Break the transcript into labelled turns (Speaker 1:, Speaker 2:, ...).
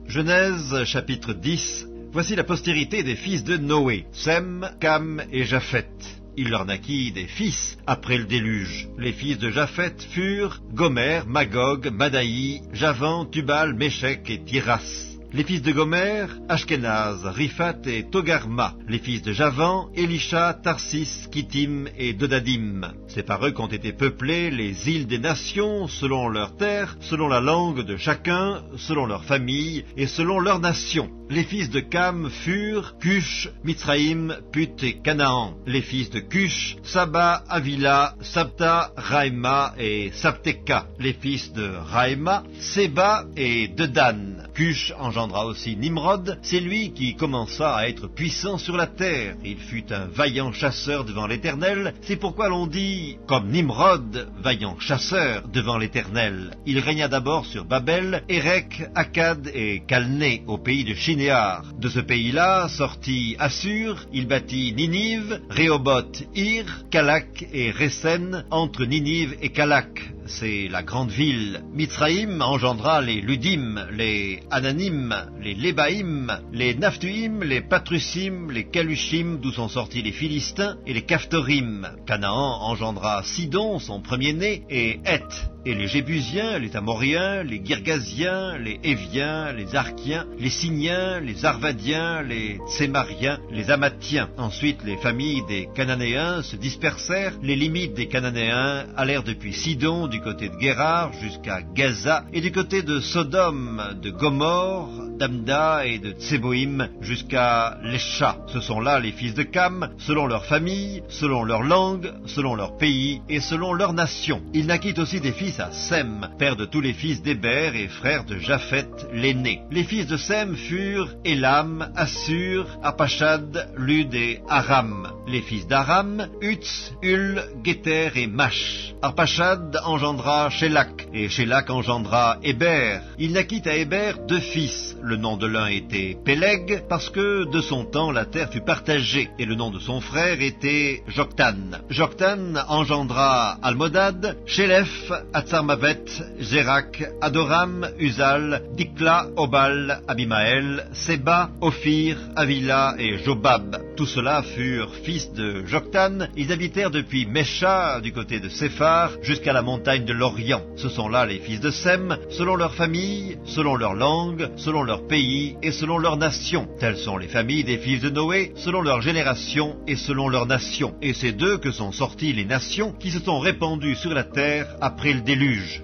Speaker 1: Genèse chapitre 10. Voici la postérité des fils de Noé, Sem, Cam et Japheth. Il leur naquit des fils après le déluge. Les fils de Japheth furent Gomer, Magog, Madaï, Javan, Tubal, Méchec et Tiras. Les fils de Gomer, Ashkenaz, Riphat et Togarma. Les fils de Javan, Elisha, Tarsis, Kittim et Dodadim. C'est par eux qu'ont été peuplées les îles des nations, selon leurs terres, selon la langue de chacun, selon leur famille et selon leur nation. Les fils de Cam furent Cush, Mitzraïm, Put et Canaan. Les fils de Cush, Saba, Avila, Sabta, Raïma et Sabteka. Les fils de Raïma, Séba et Dedan. Cush engendra aussi Nimrod, c'est lui qui commença à être puissant sur la terre. Il fut un vaillant chasseur devant l'Éternel, c'est pourquoi l'on dit, comme Nimrod, vaillant chasseur devant l'Éternel. Il régna d'abord sur Babel, Érec, Akkad et Calné, au pays de Shinéar. De ce pays-là sortit Assur, il bâtit Ninive, Rehoboth, Ir, Calak et Résen, entre Ninive et Calak. C'est la grande ville. Mitzraïm engendra les Ludim, les Ananim, les Lébaïm, les Naphtuim, les Patrusim, les Calushim, d'où sont sortis les Philistins, et les Caphtorim. Canaan engendra Sidon, son premier-né, et Heth, et les Jébusiens, les Amoriens, les Girgasiens, les Éviens, les Arkiens, les Siniens, les Arvadiens, les Tsémariens, les Amathiens. Ensuite, les familles des Cananéens se dispersèrent. Les limites des Cananéens allèrent depuis Sidon, du côté de Guérar jusqu'à Gaza, et du côté de Sodome, de Gomorre, d'Amda et de Tseboïm jusqu'à Lesha. Ce sont là les fils de Cam, selon leur famille, selon leur langue, selon leur pays et selon leur nation. Il naquit aussi des fils à Sem, père de tous les fils d'Héber et frère de Japheth l'aîné. Les fils de Sem furent Élam, Assur, Arpachad, Lud et Aram. Les fils d'Aram, Uts, Hul, Géter et Mash. Arpachad engendra Shélak, et Shélak engendra Héber. Il naquit à Héber deux fils. Le nom de l'un était Péleg, parce que de son temps la terre fut partagée, et le nom de son frère était Joktan. Joktan engendra Almodad, Shélef, Atsarmavet, Zérak, Adoram, Uzal, Dikla, Obal, Abimaël, Séba, Ophir, Avila et Jobab. Tous ceux-là furent fils de Joktan. Ils habitèrent depuis Mesha, du côté de Séphar, jusqu'à la montagne de l'Orient. Ce sont là les fils de Sem, selon leur famille, selon leur langue, selon leur pays et selon leur nation. Telles sont les familles des fils de Noé, selon leur génération et selon leur nation. Et c'est d'eux que sont sorties les nations qui se sont répandues sur la terre après le déluge.